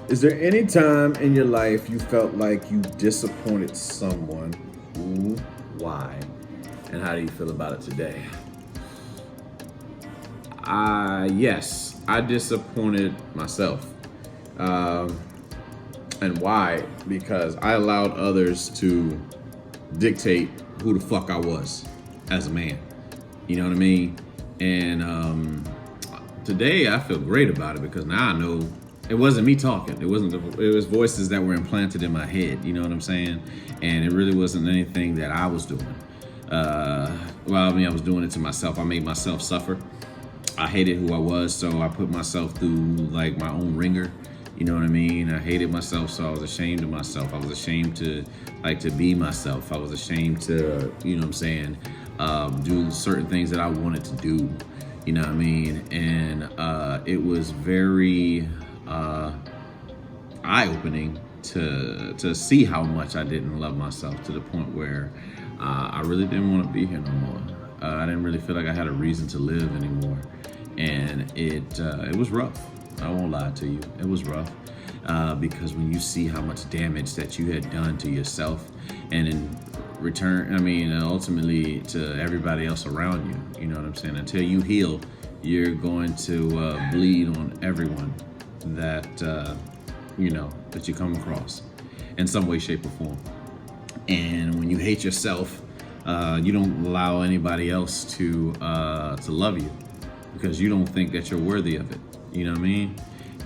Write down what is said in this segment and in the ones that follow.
Is there any time in your life you felt like you disappointed someone? Who, why, and how do you feel about it today? Yes, I disappointed myself. Um, and why? Because I allowed others to dictate who the fuck I was as a man. You know what I mean? And today I feel great about it because now I know it wasn't me talking. It wasn't. It was voices that were implanted in my head. You know what I'm saying? And it really wasn't anything that I was doing. Well, I mean, I was doing it to myself. I made myself suffer. I hated who I was, so I put myself through like my own ringer. You know what I mean? I hated myself, so I was ashamed of myself. I was ashamed to be myself. I was ashamed to, you know what I'm saying, do certain things that I wanted to do. You know what I mean? And it was very eye-opening to see how much I didn't love myself to the point where I really didn't want to be here no more. I didn't really feel like I had a reason to live anymore, and it was rough. I won't lie to you, it was rough because when you see how much damage that you had done to yourself, and in return, I mean, ultimately to everybody else around you, you know what I'm saying? Until you heal, you're going to bleed on everyone that you know that you come across in some way, shape, or form. And when you hate yourself, you don't allow anybody else to love you because you don't think that you're worthy of it. You know what I mean?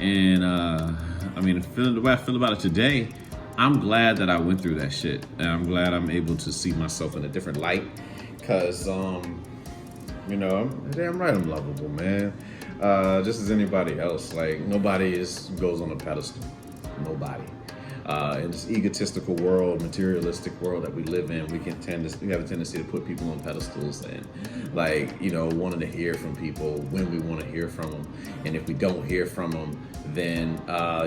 And I mean, the way I feel about it today, I'm glad that I went through that shit, and I'm glad I'm able to see myself in a different light. Cause you know, I'm damn right I'm lovable, man. Just as anybody else. Like nobody goes on a pedestal. Nobody. In this egotistical world, materialistic world that we live in, we have a tendency to put people on pedestals and, like, you know, wanting to hear from people when we want to hear from them. And if we don't hear from them, then,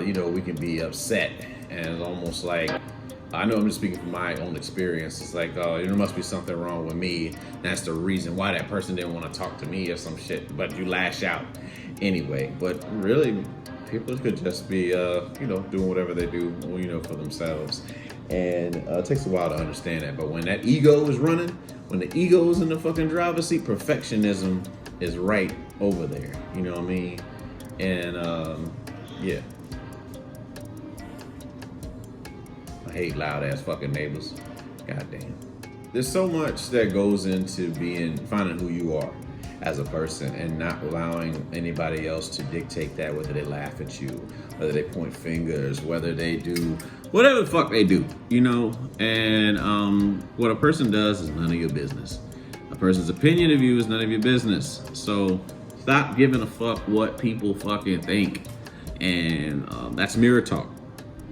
you know, we can be upset. And it's almost like, I know I'm just speaking from my own experience. It's like, oh, there must be something wrong with me. That's the reason why that person didn't want to talk to me or some shit. But you lash out anyway. But really, people could just be, you know, doing whatever they do, you know, for themselves. And it takes a while to understand that. But when that ego is running, when the ego is in the fucking driver's seat, perfectionism is right over there. You know what I mean? And yeah. I hate loud ass fucking neighbors. Goddamn. There's so much that goes into finding who you are as a person and not allowing anybody else to dictate that, whether they laugh at you, whether they point fingers, whether they do whatever the fuck they do, you know? And what a person does is none of your business. A person's opinion of you is none of your business. So stop giving a fuck what people fucking think. And that's mirror talk.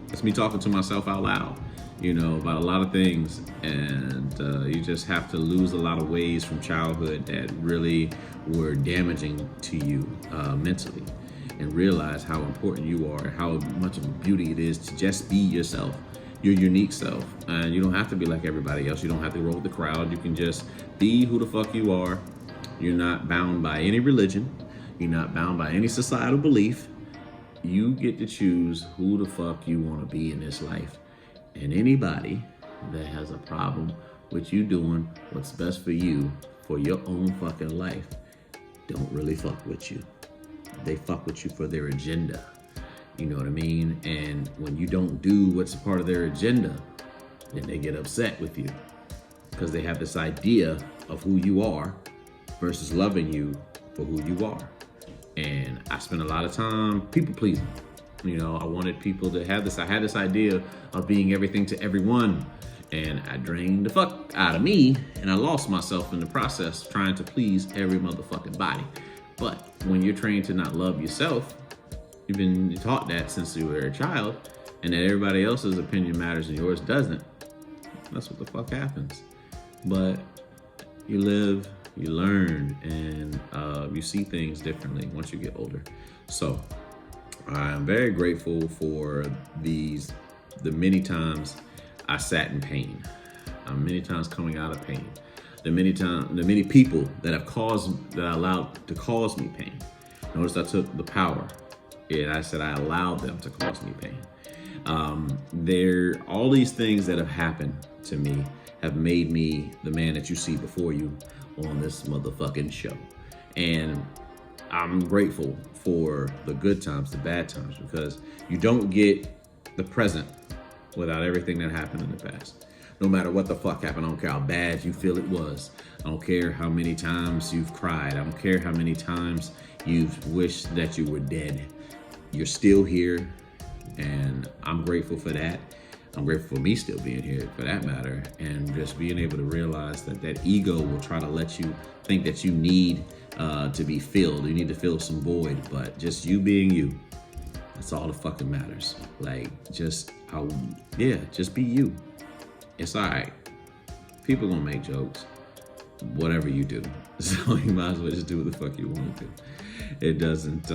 That's me talking to myself out loud, you know, about a lot of things. And you just have to lose a lot of ways from childhood that really were damaging to you mentally, and realize how important you are, how much of a beauty it is to just be yourself, your unique self. And you don't have to be like everybody else. You don't have to roll with the crowd. You can just be who the fuck you are. You're not bound by any religion. You're not bound by any societal belief. You get to choose who the fuck you want to be in this life. And anybody that has a problem with you doing what's best for you for your own fucking life don't really fuck with you. They fuck with you for their agenda. You know what I mean? And when you don't do what's a part of their agenda, then they get upset with you because they have this idea of who you are versus loving you for who you are. And I spent a lot of time people pleasing. You know, I wanted people to have this. I had this idea of being everything to everyone. And I drained the fuck out of me. And I lost myself in the process trying to please every motherfucking body. But when you're trained to not love yourself, you've been taught that since you were a child, and that everybody else's opinion matters and yours doesn't. That's what the fuck happens. But you live, you learn, and you see things differently once you get older. So I'm very grateful for the many times I sat in pain, many times coming out of pain, the many people that I allowed to cause me pain. Notice I took the power And I said I allowed them to cause me pain. All these things that have happened to me have made me the man that you see before you on this motherfucking show. And I'm grateful for the good times, the bad times, because you don't get the present without everything that happened in the past. No matter what the fuck happened, I don't care how bad you feel it was. I don't care how many times you've cried. I don't care how many times you've wished that you were dead. You're still here, and I'm grateful for that. I'm grateful for me still being here, for that matter, and just being able to realize that that ego will try to let you think that you need to be filled. You need to fill some void, but just you being you, that's all that fucking matters. Like, just be you. It's all right. People gonna make jokes, whatever you do. So you might as well just do what the fuck you want to do. It doesn't,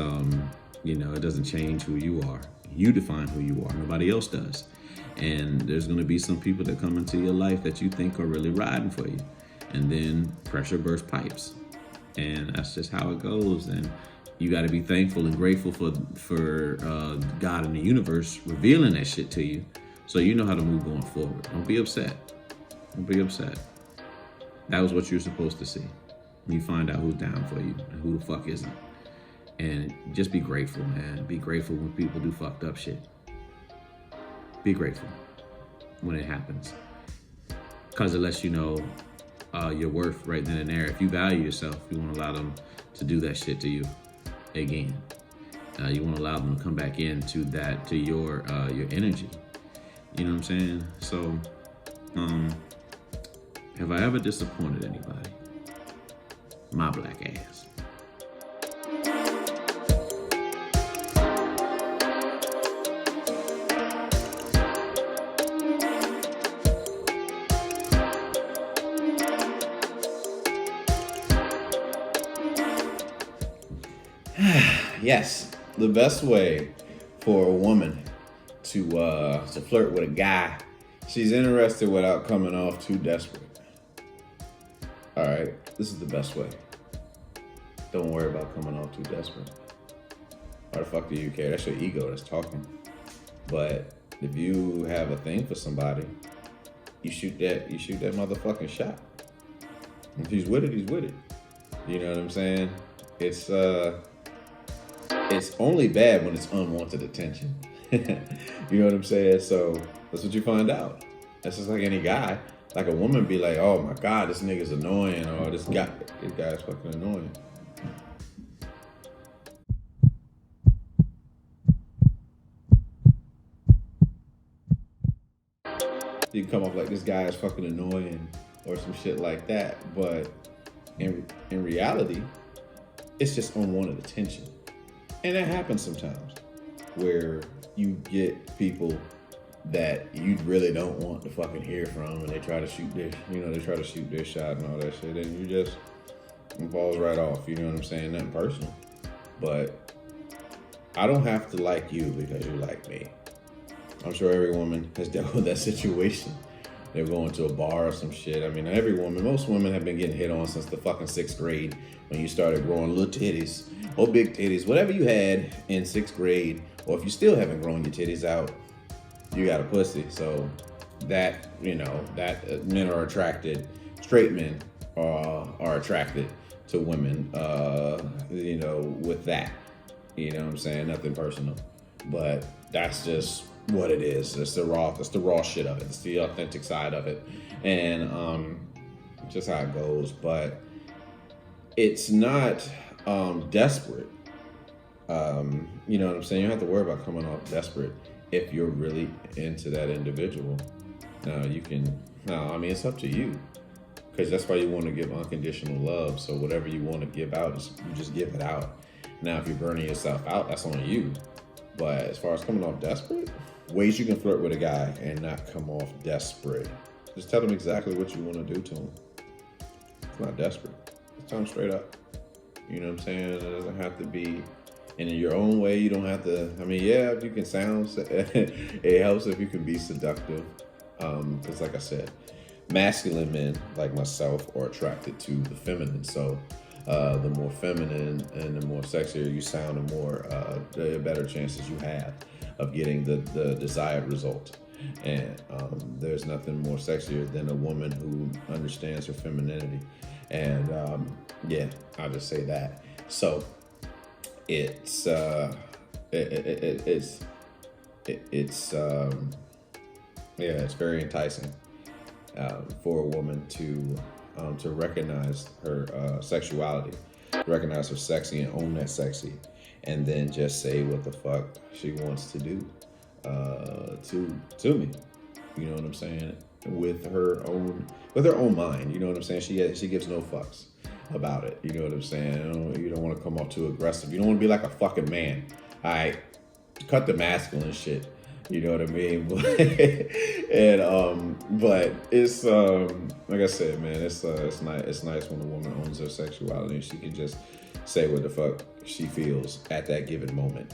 it doesn't change who you are. You define who you are. Nobody else does. And there's gonna be some people that come into your life that you think are really riding for you, and then pressure bursts pipes, and that's just how it goes. And you got to be thankful and grateful for God and the universe revealing that shit to you, so you know how to move going forward. Don't be upset. Don't be upset. That was what you're supposed to see. You find out who's down for you and who the fuck isn't. And just be grateful, man. Be grateful when people do fucked up shit. Be grateful when it happens, because it lets you know your worth right then and there. If you value yourself, you won't allow them to do that shit to you again. You won't allow them to come back into that, to your energy. You know what I'm saying? So, have I ever disappointed anybody? My black ass. Yes, the best way for a woman to flirt with a guy, she's interested without coming off too desperate. All right, this is the best way. Don't worry about coming off too desperate. Why the fuck do you care? That's your ego that's talking. But if you have a thing for somebody, you shoot that motherfucking shot. If he's with it, he's with it. You know what I'm saying? It's only bad when it's unwanted attention. You know what I'm saying? So that's what you find out. That's just like any guy. Like a woman be like, oh my God, this nigga's annoying, or this guy's fucking annoying. You come up like, this guy is fucking annoying, or some shit like that. But in reality, it's just unwanted attention. And that happens sometimes, where you get people that you really don't want to fucking hear from, and they try to shoot their shot and all that shit, and you just, it falls right off. You know what I'm saying? Nothing personal. But I don't have to like you because you like me. I'm sure every woman has dealt with that situation. They're going to a bar or some shit. I mean, most women have been getting hit on since the fucking 6th grade, when you started growing little titties or big titties, whatever you had in 6th grade, or if you still haven't grown your titties out, you got a pussy. So that, men are attracted, straight men are attracted to women, with that. You know what I'm saying? Nothing personal. But that's just what it is. It's the raw shit of it. It's the authentic side of it. And just how it goes. But it's not desperate. You know what I'm saying? You don't have to worry about coming off desperate if you're really into that individual. It's up to you. Because that's why you want to give unconditional love. So whatever you want to give out, you just give it out. Now, if you're burning yourself out, that's on you. But as far as coming off desperate, ways you can flirt with a guy and not come off desperate. Just tell him exactly what you want to do to him. It's not desperate. Just tell him straight up. You know what I'm saying? It doesn't have to be in your own way. You don't have to, if you can it helps if you can be seductive. Because like I said, masculine men like myself are attracted to the feminine. So the more feminine and the more sexier you sound, the better chances you have of getting the desired result. And there's nothing more sexier than a woman who understands her femininity. And yeah, I'll just say that. So it's yeah, it's very enticing for a woman to recognize her sexuality, recognize her sexy and own that sexy, and then just say what the fuck she wants to do to me. You know what I'm saying? With her own mind. You know what I'm saying? She gives no fucks about it. You know what I'm saying? You don't want to come off too aggressive. You don't want to be like a fucking man. All right, cut the masculine shit. You know what I mean? But it's like I said, man, it's nice when a woman owns her sexuality and she can just say what the fuck she feels at that given moment.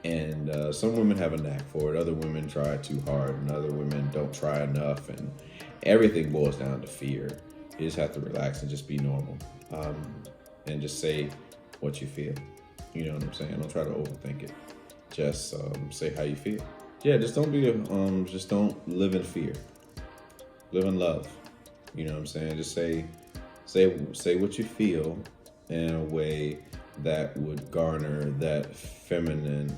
And some women have a knack for it. Other women try too hard, and other women don't try enough. And everything boils down to fear. You just have to relax and just be normal, and just say what you feel. You know what I'm saying? Don't try to overthink it. Just say how you feel. Yeah, just don't just don't live in fear. Live in love. You know what I'm saying? Just say what you feel in a way that would garner that feminine,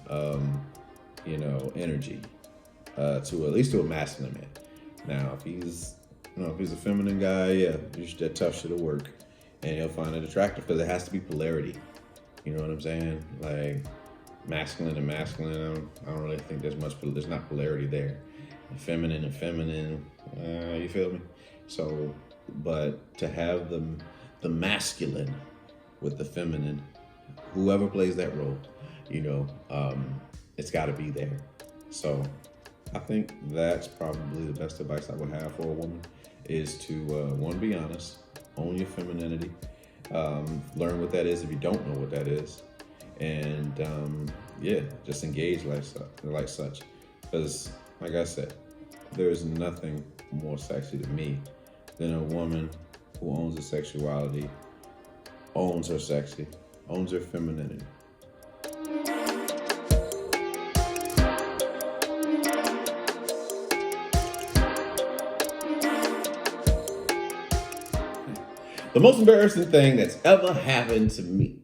energy to at least to a masculine man. Now, if he's a feminine guy, yeah, that tough shit will work, and he'll find it attractive because it has to be polarity. You know what I'm saying? Like masculine and masculine. I don't really think there's not polarity there. And feminine, you feel me? So, but to have the masculine with the feminine, whoever plays that role, it's got to be there. So I think that's probably the best advice I would have for a woman is to, one, be honest, own your femininity, learn what that is if you don't know what that is, and just engage like such. Because, like I said, there is nothing more sexy to me than a woman who owns her sexuality, owns her sexy, owns her femininity. The most embarrassing thing that's ever happened to me.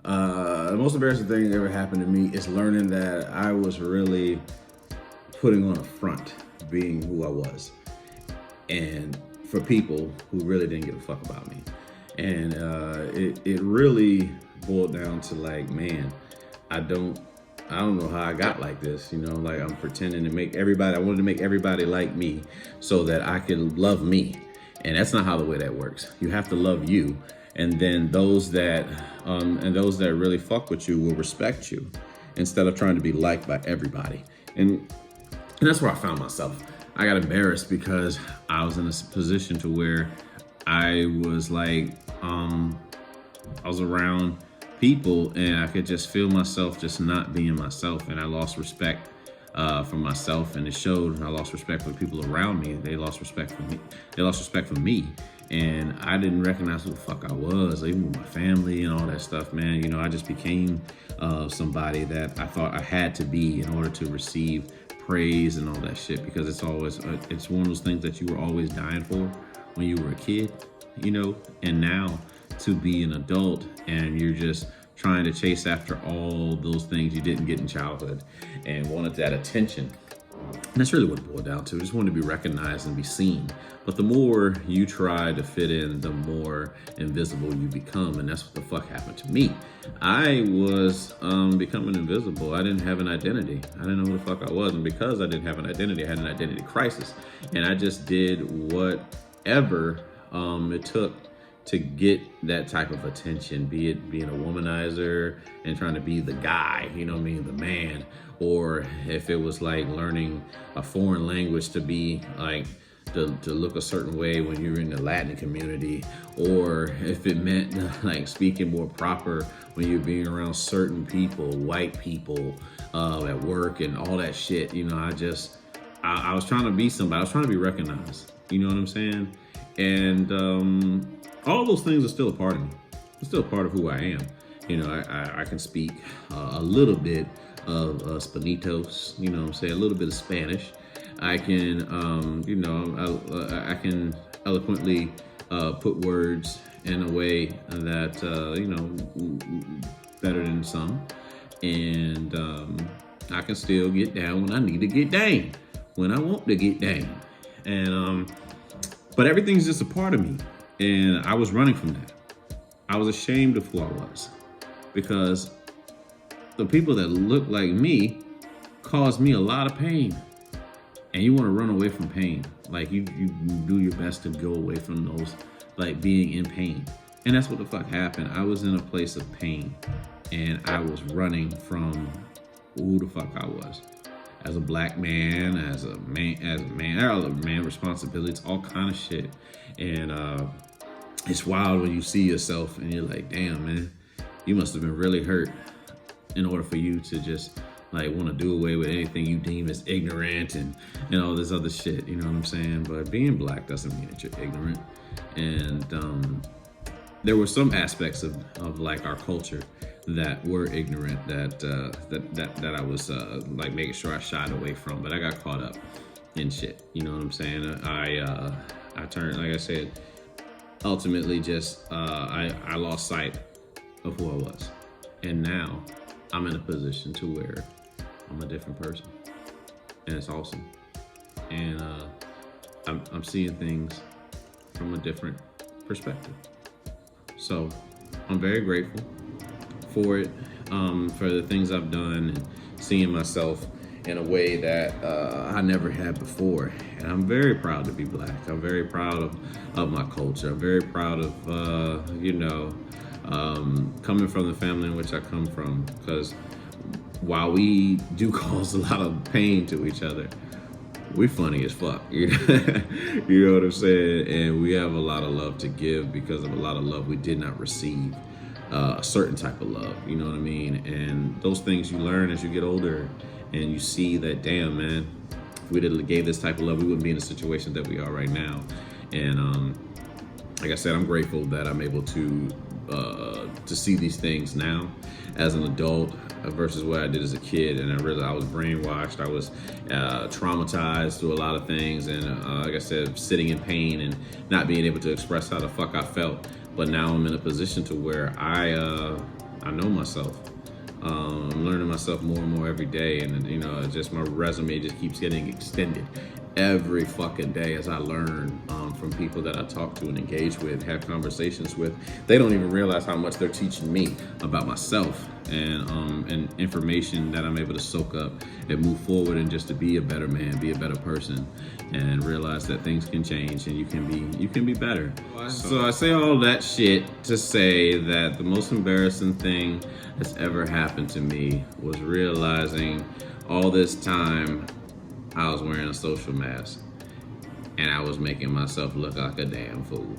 The most embarrassing thing that ever happened to me is learning that I was really putting on a front, being who I was, and for people who really didn't give a fuck about me. And it really boiled down to like, man, I don't know how I got like this, like I'm pretending to I wanted to make everybody like me so that I could love me. And that's not how the way that works. You have to love you. And then those that really fuck with you will respect you instead of trying to be liked by everybody. And that's where I found myself. I got embarrassed because I was in a position to where I was like, I was around people and I could just feel myself just not being myself, and I lost respect for myself, and it showed. I lost respect for the people around me. They lost respect for me. They lost respect for me, and I didn't recognize who the fuck I was, even with my family and all that stuff, man. I just became somebody that I thought I had to be in order to receive praise and all that shit, because it's one of those things that you were always dying for when you were a kid, and now to be an adult and you're just trying to chase after all those things you didn't get in childhood and wanted that attention. And that's really what it boiled down to. I just wanted to be recognized and be seen. But the more you try to fit in, the more invisible you become. And that's what the fuck happened to me. I was becoming invisible. I didn't have an identity. I didn't know who the fuck I was. And because I didn't have an identity, I had an identity crisis. And I just did whatever it took to get that type of attention, be it being a womanizer and trying to be the guy, the man, or if it was like learning a foreign language to be like, to look a certain way when you're in the Latin community, or if it meant like speaking more proper when you're being around certain people, white people at work and all that shit. I just I was trying to be somebody. I was trying to be recognized. You know what I'm saying? And all those things are still a part of me. It's still a part of who I am. You know, I can speak a little bit of Spanitos. You know what I'm saying? A little bit of Spanish. I can, you know, I can eloquently put words in a way that, you know, better than some. And I can still get down when I need to get down, when I want to get down. And but everything's just a part of me. And I was running from that. I was ashamed of who I was because the people that look like me caused me a lot of pain. And you want to run away from pain. Like you do your best to go away from those, like being in pain. And that's what the fuck happened. I was in a place of pain and I was running from who the fuck I was. As a black man, as a man, responsibilities, all kind of shit. And it's wild when you see yourself and you're like, damn, man, you must have been really hurt in order for you to just like want to do away with anything you deem as ignorant and all this other shit. You know what I'm saying? But being black doesn't mean that you're ignorant. And there were some aspects of like our culture that were ignorant that I was like making sure I shied away from, but I got caught up in shit. You know what I'm saying? I turned, like I said, ultimately just I lost sight of who I was, and now I'm in a position to where I'm a different person, and it's awesome. And I'm seeing things from a different perspective. So I'm very grateful for it, for the things I've done and seeing myself in a way that I never had before. And I'm very proud to be black. I'm very proud of my culture. I'm very proud of, you know, coming from the family in which I come from. Because while we do cause a lot of pain to each other, we funny as fuck. You know what I'm saying? And we have a lot of love to give because of a lot of love we did not receive. A certain type of love, you know what I mean? And those things you learn as you get older and you see that, damn, man, if we did gave this type of love, we wouldn't be in the situation that we are right now. And like I said, I'm grateful that I'm able to see these things now as an adult versus what I did as a kid. And I realized I was brainwashed. I was traumatized through a lot of things. And like I said, sitting in pain and not being able to express how the fuck I felt. But now I'm in a position to where I know myself. I'm learning myself more and more every day, and you know, just my resume just keeps getting extended every fucking day as I learn from people that I talk to and engage with, have conversations with. They don't even realize how much they're teaching me about myself and information that I'm able to soak up and move forward and just to be a better man, be a better person, and realize that things can change and you can be better. So I say all that shit to say that the most embarrassing thing that's ever happened to me was realizing all this time I was wearing a social mask and I was making myself look like a damn fool.